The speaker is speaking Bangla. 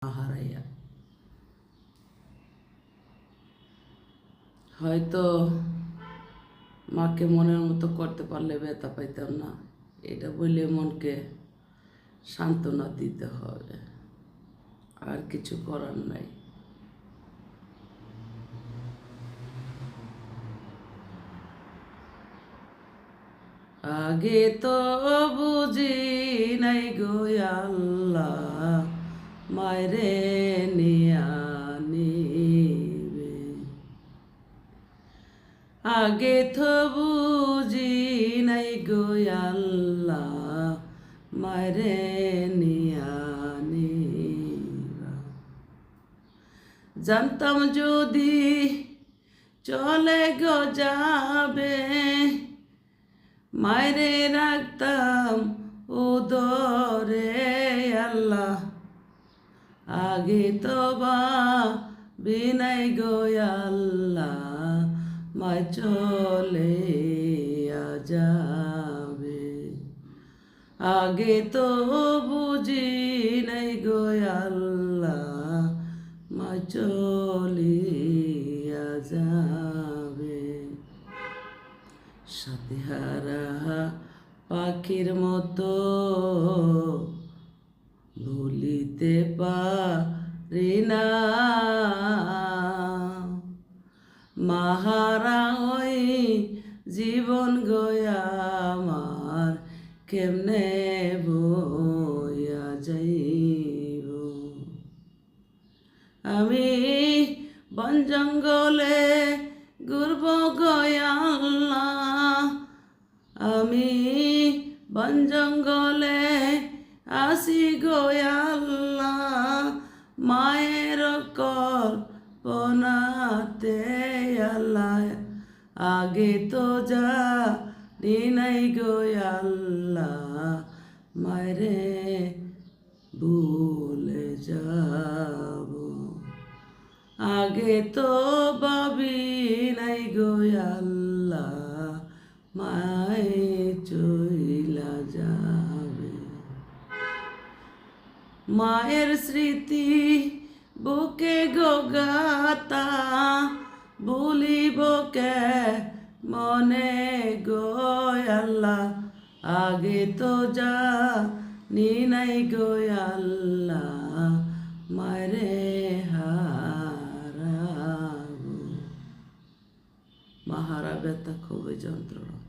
হারাইয়া হয়তো মাকে মনের মতো করতে পারলে ব্যথা পাইতাম না, এটা বললে মনকে সান্ত্বনা দিতে হবে, আর কিছু করার নাই। আগে তো বুঝি নাই গো আল্লাহ মায়রে নিয়া নিবে, আগে তো বুঝি নাই গো আল্লাহ মায়রে নিয়া নিবা, জানতাম যদি চলে গো যাবে মায়রে রাখতাম উদরে আল্লাহ, আগে তো বা বিনাই গো আল্লাহ মায় চলে যাবে, আগে তো বুঝি নাই গো আল্লাহ মায় চলিয়া যাবে। সাথে হারা পাখির মতো ভুলিতে পারি না, মাহারা ওই জীবন গয়া আমার কেমনে বইয়া যাইব, আমি বন জঙ্গলে ঘুরব গয়া আল্লাহ, আমি বন জঙ্গলে আসি গয়া আল্লাহ, মায়ের কল্পনাতে আল্লাহ, আগে তো যা নাই গো আল্লাহ মায়রে ভুলে যাব, আগে তো ভাবি নাই গো আল্লাহ মায় চইলা যাবে, মায়ের স্মৃতি বুকে গো গাতা ভুলিব কে মনে গো আল্লাহ, আগে তো যা নাই গো আল্লাহ মারে হারাবো, মাহারা ব্যথা খুবই যন্ত্রণা।